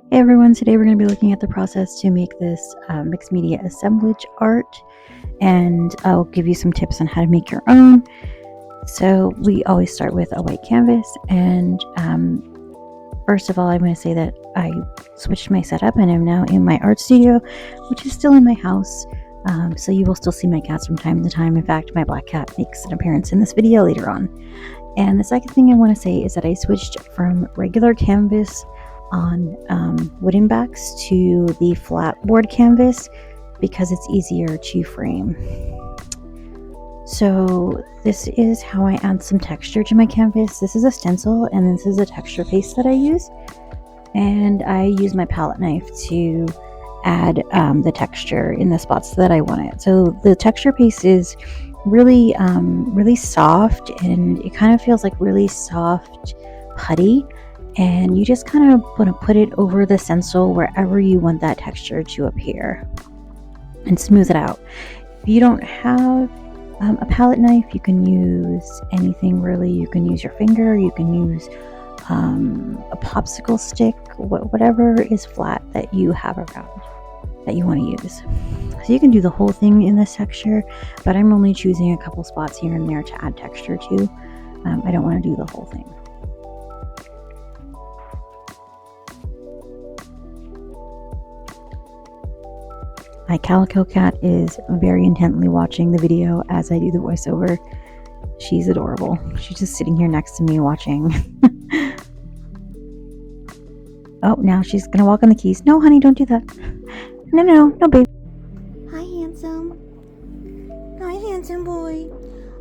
Hey everyone, today we're going to be looking at the process to make this mixed media assemblage art, and I'll give you some tips on how to make your own. So we always start with a white canvas, and first of all I'm going to say that I switched my setup and I'm now in my art studio, which is still in my house, so you will still see my cats from time to time. In fact, my black cat makes an appearance in this video later on. And the second thing I want to say is that I switched from regular canvas on wooden backs to the flat board canvas because it's easier to frame. So this is how I add some texture to my canvas. This is a stencil and this is a texture paste that I use, and I use my palette knife to add the texture in the spots that I want it. So the texture paste is really soft, and it kind of feels like really soft putty, and you just kind of want to put it over the stencil wherever you want that texture to appear and smooth it out. If you don't have a palette knife, you can use anything really. You can use your finger, you can use a popsicle stick, whatever is flat that you have around that you want to use. So you can do the whole thing in this texture, but I'm only choosing a couple spots here and there to add texture to. I don't want to do the whole thing. My calico cat is very intently watching the video as I do the voiceover. She's adorable. She's just sitting here next to me watching. Oh, now she's gonna walk on the keys. No, honey, don't do that. No, baby. Hi, handsome. Hi, handsome boy.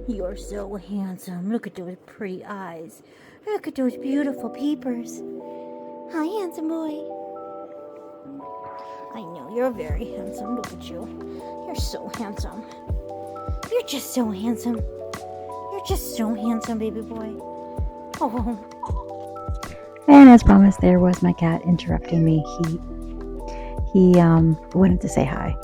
You're so handsome. Look at those pretty eyes. Look at those beautiful peepers. Hi, handsome boy. I know, you're very handsome. Look at you. You're so handsome. You're just so handsome. You're just so handsome, baby boy. Oh. And as promised, there was my cat interrupting me. He wanted to say hi.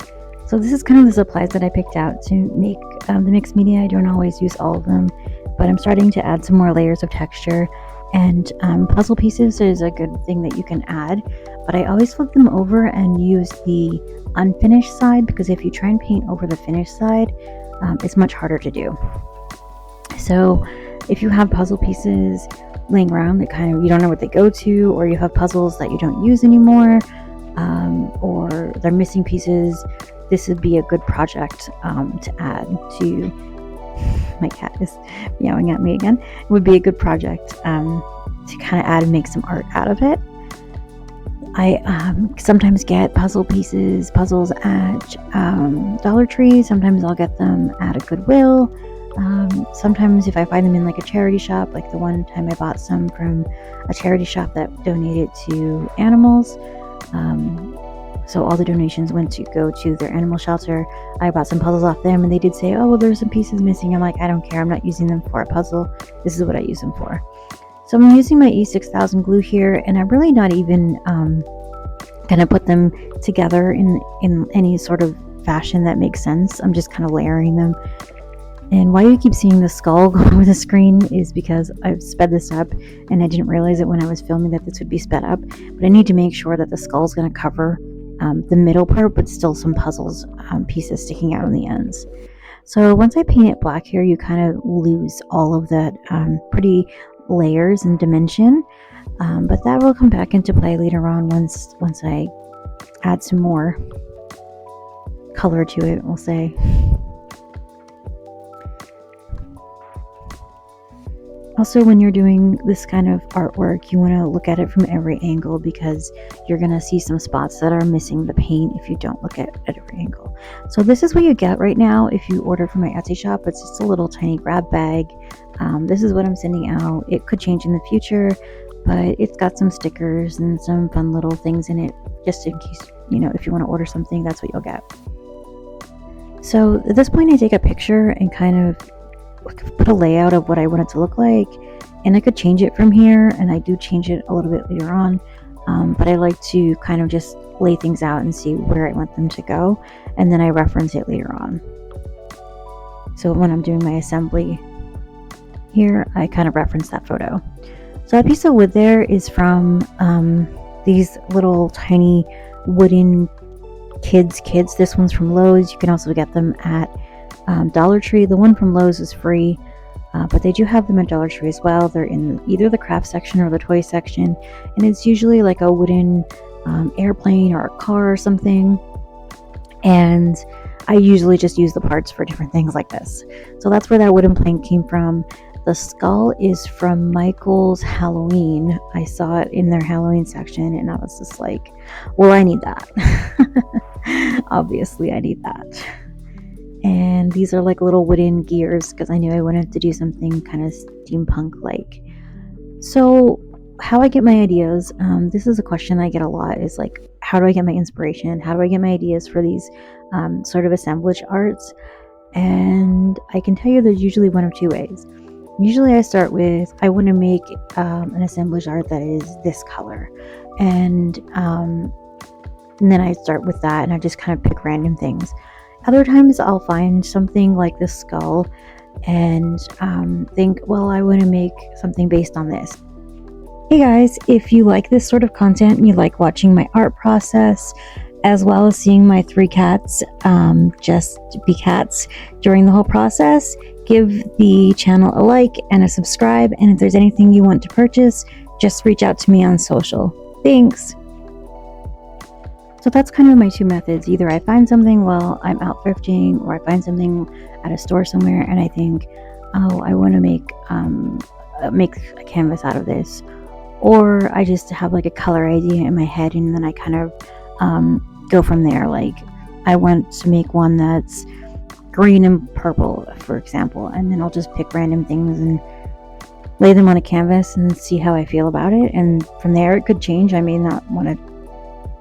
So this is kind of the supplies that I picked out to make the mixed media. I don't always use all of them, but I'm starting to add some more layers of texture, and puzzle pieces is a good thing that you can add, but I always flip them over and use the unfinished side, because if you try and paint over the finished side, it's much harder to do. So if you have puzzle pieces laying around that kind of you don't know what they go to, or you have puzzles that you don't use anymore, or they're missing pieces, this would be a good project to add to. My cat is meowing at me again. It would be a good project to kind of add and make some art out of it. I sometimes get puzzles at Dollar Tree. Sometimes I'll get them at a Goodwill. Sometimes if I find them in like a charity shop, like the one time I bought some from a charity shop that donated to animals. So all the donations went to go to their animal shelter. I bought some puzzles off them, and they did say, oh, well, there's some pieces missing. I'm like, I don't care. I'm not using them for a puzzle. This is what I use them for. So I'm using my E6000 glue here, and I'm really not even going to put them together in any sort of fashion that makes sense. I'm just kind of layering them. And why you keep seeing the skull go over the screen is because I've sped this up, and I didn't realize it when I was filming that this would be sped up. But I need to make sure that the skull is going to cover the middle part, but still some puzzles pieces sticking out on the ends. So once I paint it black here, you kind of lose all of that pretty layers and dimension. But that will come back into play later on once I add some more color to it, we'll say. Also, when you're doing this kind of artwork, you want to look at it from every angle, because you're going to see some spots that are missing the paint if you don't look at every angle. So this is what you get right now if you order from my Etsy shop. It's just a little tiny grab bag. This is what I'm sending out. It could change in the future, but it's got some stickers and some fun little things in it, just in case, if you want to order something, that's what you'll get. So at this point, I take a picture and kind of put a layout of what I want it to look like, and I could change it from here, and I do change it a little bit later on, but I like to kind of just lay things out and see where I want them to go, and then I reference it later on. So when I'm doing my assembly here, I kind of reference that photo. So that piece of wood there is from these little tiny wooden kids. This one's from Lowe's. You can also get them at Dollar Tree. The one from Lowe's is free, but they do have them at Dollar Tree as well. They're in either the craft section or the toy section, and it's usually like a wooden airplane or a car or something. And I usually just use the parts for different things like this. So that's where that wooden plank came from. The skull is from Michael's Halloween. I saw it in their Halloween section and I was just like, well, I need that. Obviously, I need that. And these are like little wooden gears because I knew I wanted to do something kind of steampunk-like. So how I get my ideas, this is a question I get a lot, is like, how do I get my inspiration? How do I get my ideas for these sort of assemblage arts? And I can tell you there's usually one of two ways. Usually I start with, I want to make an assemblage art that is this color. And then I start with that and I just kind of pick random things. Other times I'll find something like this skull and think, well, I want to make something based on this. Hey guys, if you like this sort of content and you like watching my art process, as well as seeing my 3 cats just be cats during the whole process, give the channel a like and a subscribe. And if there's anything you want to purchase, just reach out to me on social. Thanks. So that's kind of my 2 methods. Either I find something while I'm out thrifting, or I find something at a store somewhere and I think, oh, I want to make a canvas out of this. Or I just have like a color idea in my head and then I kind of go from there. Like I want to make one that's green and purple, for example, and then I'll just pick random things and lay them on a canvas and see how I feel about it. And from there it could change. I may not want to,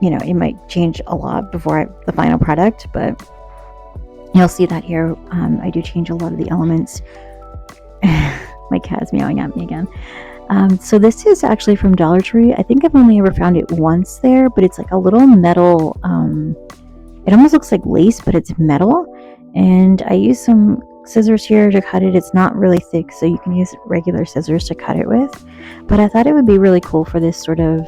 it might change a lot before the final product, but you'll see that here. I do change a lot of the elements. My cat is meowing at me again. So this is actually from Dollar Tree. I think I've only ever found it once there, but it's like a little metal, it almost looks like lace, but it's metal. And I use some scissors here to cut it. It's not really thick, so you can use regular scissors to cut it with. But I thought it would be really cool for this sort of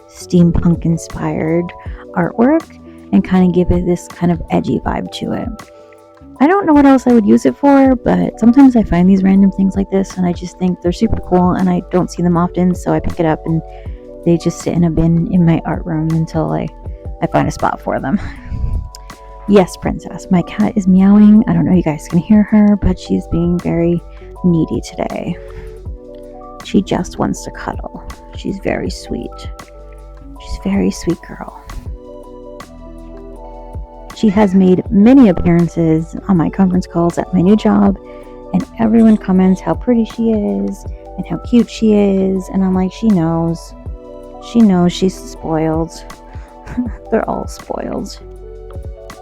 steampunk inspired artwork and kind of give it this kind of edgy vibe to it. I don't know what else I would use it for, but sometimes I find these random things like this and I just think they're super cool and I don't see them often, so I pick it up and they just sit in a bin in my art room until I find a spot for them. Yes, Princess, my cat is meowing. I don't know if you guys can hear her, but she's being very needy today. She just wants to cuddle. She's very sweet. She's a very sweet girl. She has made many appearances on my conference calls at my new job, and everyone comments how pretty she is and how cute she is, and I'm like, she knows she's spoiled. They're all spoiled.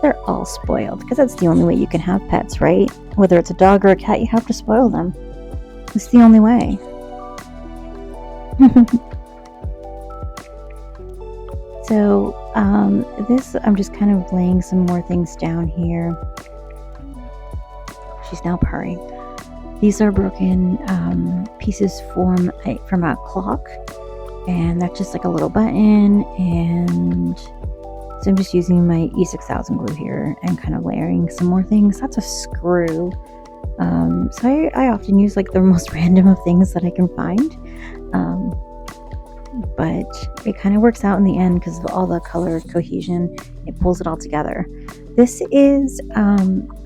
They're all spoiled, because that's the only way you can have pets, right? Whether it's a dog or a cat, you have to spoil them. It's the only way. So this, I'm just kind of laying some more things down here. She's now purring. These are broken pieces from a clock, and that's just like a little button. And so I'm just using my E6000 glue here and kind of layering some more things. That's a screw. So I often use like the most random of things that I can find. But it kind of works out in the end because of all the color cohesion. It pulls it all together. This is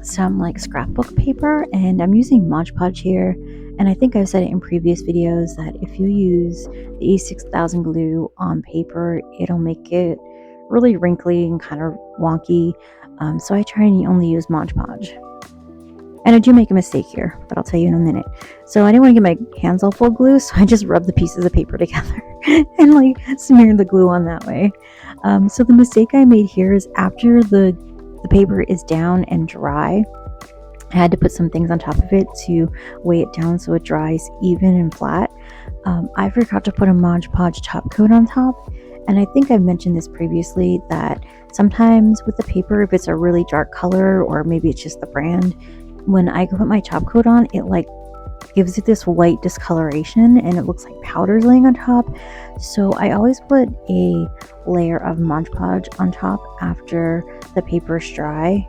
some like scrapbook paper, and I'm using Mod Podge here. And I think I've said it in previous videos that if you use the E6000 glue on paper, it'll make it really wrinkly and kind of wonky. So I try and only use Mod Podge. And I do make a mistake here, but I'll tell you in a minute. So I didn't want to get my hands all full of glue, so I just rubbed the pieces of paper together and like smeared the glue on that way. So the mistake I made here is after the paper is down and dry, I had to put some things on top of it to weigh it down so it dries even and flat. I forgot to put a Mod Podge top coat on top. And I think I've mentioned this previously that sometimes with the paper, if it's a really dark color or maybe it's just the brand, when I put my top coat on, it like gives it this white discoloration and it looks like powder's laying on top. So I always put a layer of Mod Podge on top after the paper's dry,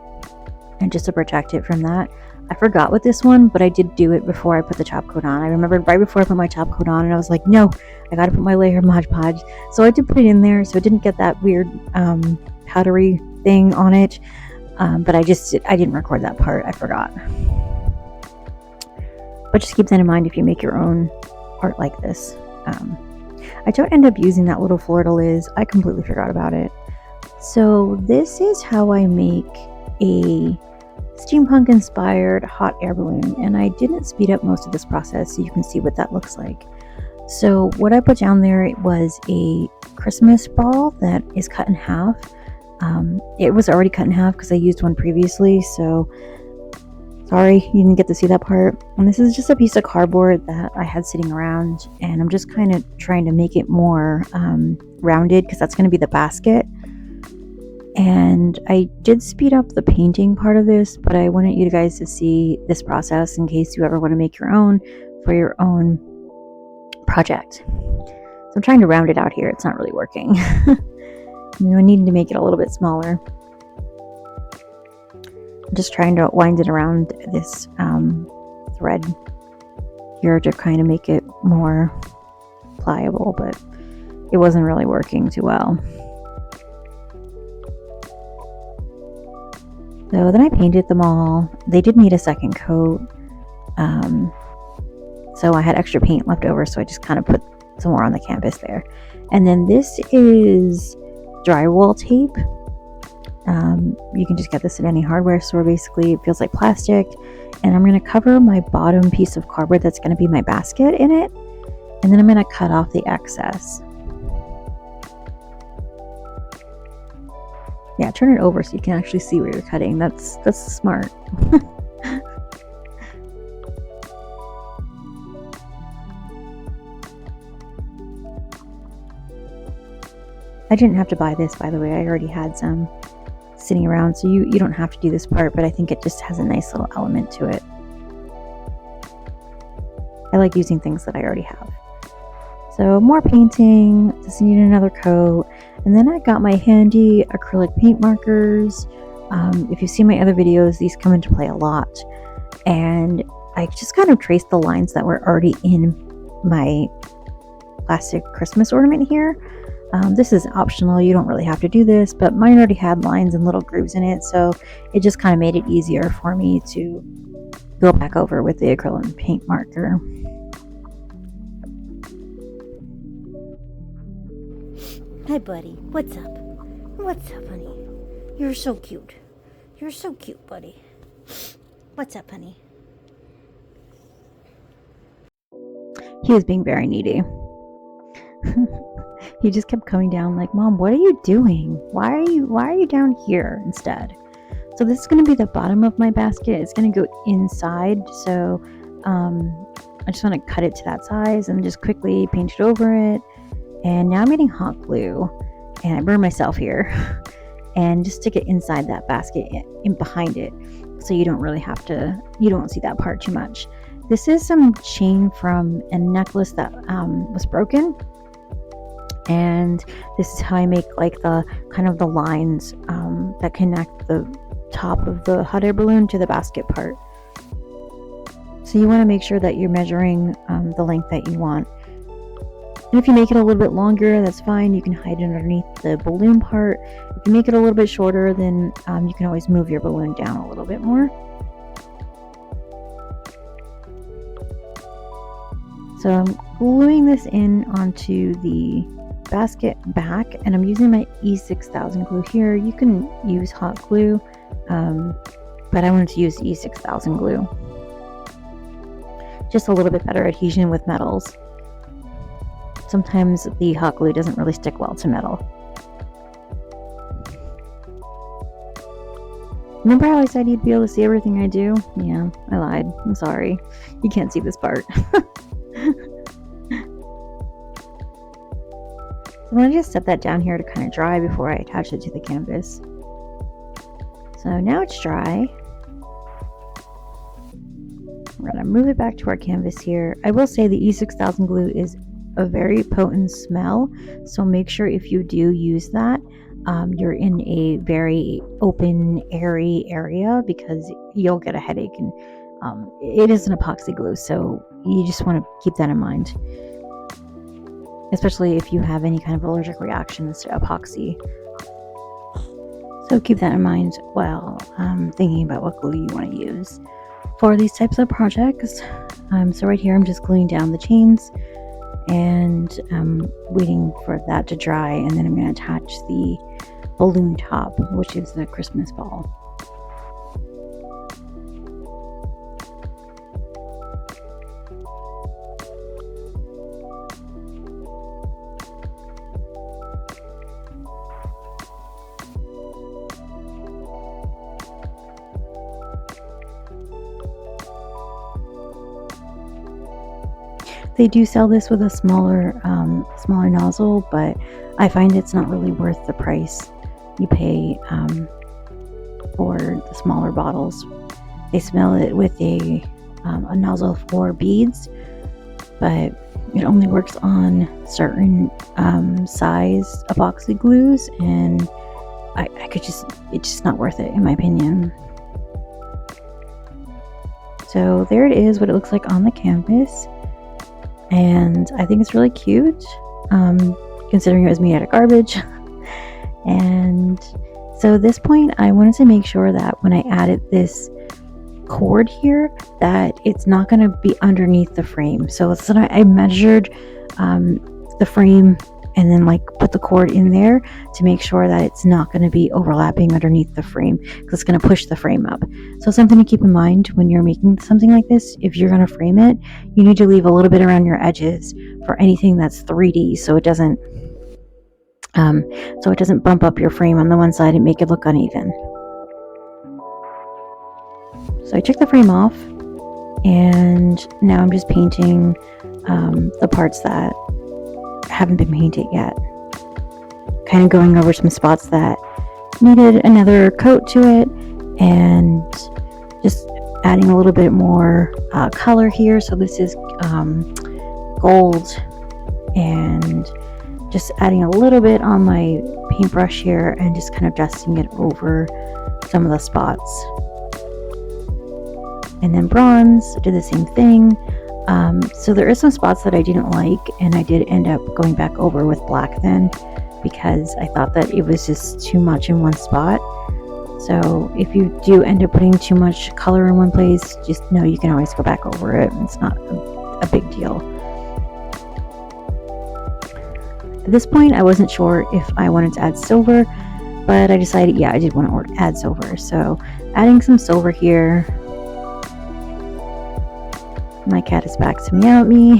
and just to protect it from that. I forgot with this one, but I did do it before I put the top coat on. I remembered right before I put my top coat on, and I was like, no, I gotta put my layer of Mod Podge. So I did put it in there, so it didn't get that weird powdery thing on it. But I didn't record that part. I forgot. But just keep that in mind if you make your own art like this. I don't end up using that little Fleur-de-Lis. I completely forgot about it. So this is how I make a steampunk inspired hot air balloon, and I didn't speed up most of this process so you can see what that looks like. So what I put down there was a Christmas ball that is cut in half. It was already cut in half because I used one previously, so sorry you didn't get to see that part. And this is just a piece of cardboard that I had sitting around, and I'm just kind of trying to make it more rounded because that's going to be the basket. And I did speed up the painting part of this, but I wanted you guys to see this process in case you ever want to make your own for your own project. So I'm trying to round it out here. It's not really working. I need to make it a little bit smaller. I'm just trying to wind it around this thread here to kind of make it more pliable, but it wasn't really working too well. So then I painted them all. They did need a second coat. So I had extra paint left over, so I just kind of put some more on the canvas there. And then this is drywall tape. You can just get this at any hardware store. Basically, it feels like plastic. And I'm going to cover my bottom piece of cardboard that's going to be my basket in it. And then I'm going to cut off the excess. Yeah, turn it over so you can actually see where you're cutting. That's smart. I didn't have to buy this, by the way. I already had some sitting around, so you don't have to do this part, but I think it just has a nice little element to it. I like using things that I already have. So more painting, just need another coat. And then I got my handy acrylic paint markers. If you see my other videos, these come into play a lot. And I just kind of traced the lines that were already in my plastic Christmas ornament here. This is optional, you don't really have to do this, but mine already had lines and little grooves in it, so it just kind of made it easier for me to go back over with the acrylic paint marker. Hi, buddy. What's up? What's up, honey? You're so cute. You're so cute, buddy. What's up, honey? He was being very needy. He just kept coming down like, Mom, what are you doing? Why are you down here instead? So this is going to be the bottom of my basket. It's going to go inside. So I just want to cut it to that size and just quickly paint it over it. And now I'm getting hot glue, and I burned myself here. And just stick it inside that basket in behind it, so you don't really have to, you don't see that part too much. This is some chain from a necklace that was broken. And this is how I make like the kind of the lines that connect the top of the hot air balloon to the basket part. So you want to make sure that you're measuring the length that you want. And if you make it a little bit longer, that's fine. You can hide it underneath the balloon part. If you make it a little bit shorter, then you can always move your balloon down a little bit more. So I'm gluing this in onto the basket back, and I'm using my E6000 glue here. You can use hot glue, but I wanted to use E6000 glue. Just a little bit better adhesion with metals. Sometimes the hot glue doesn't really stick well to metal. Remember how I said you'd be able to see everything I do? Yeah, I lied. I'm sorry. You can't see this part. So I'm going to just set that down here to kind of dry before I attach it to the canvas. So now it's dry. We're going to move it back to our canvas here. I will say the E6000 glue is a very potent smell, so make sure if you do use that, you're in a very open, airy area, because you'll get a headache. And it is an epoxy glue, so you just want to keep that in mind, especially if you have any kind of allergic reactions to epoxy. So keep that in mind while thinking about what glue you want to use for these types of projects. So right here I'm just gluing down the chains and waiting for that to dry, and then I'm going to attach the balloon top, which is the Christmas ball. They do sell this with a smaller nozzle, but I find it's not really worth the price you pay for the smaller bottles. They smell it with a nozzle for beads, but it only works on certain size epoxy glues, and it's just not worth it in my opinion. So there it is, what it looks like on the canvas. And I think it's really cute, considering it was made out of garbage. And so at this point, I wanted to make sure that when I added this cord here, that it's not going to be underneath the frame. So I measured the frame and then put the cord in there to make sure that it's not going to be overlapping underneath the frame, because it's going to push the frame up. So something to keep in mind when you're making something like this: if you're going to frame it, you need to leave a little bit around your edges for anything that's 3D, so it doesn't bump up your frame on the one side and make it look uneven. So I took the frame off, and now I'm just painting the parts that haven't been painted yet. Kind of going over some spots that needed another coat to it, and just adding a little bit more color here. So this is gold, and just adding a little bit on my paintbrush here and just kind of dusting it over some of the spots. And then bronze, did the same thing. So there are some spots that I didn't like, and I did end up going back over with black then, because I thought that it was just too much in one spot. So if you do end up putting too much color in one place, just know you can always go back over it. It's not a big deal. At this point, I wasn't sure if I wanted to add silver, but I decided, yeah, I did want to add silver. So adding some silver here. My cat is back to meow at me.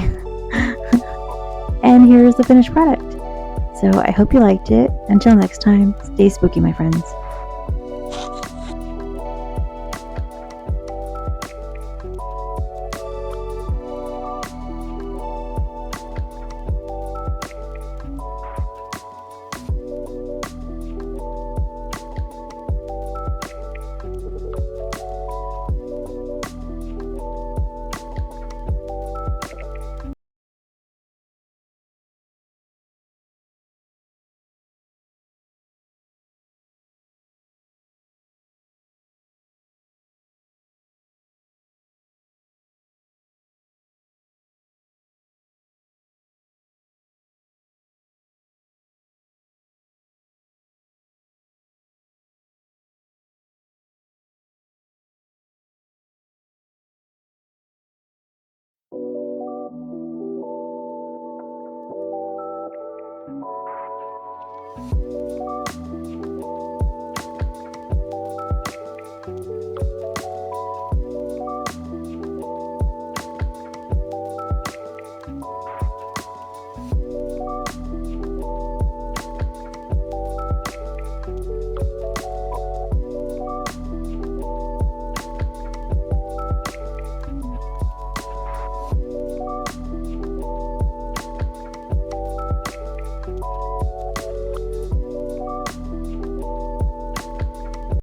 And here's the finished product. So I hope you liked it. Until next time, stay spooky, my friends.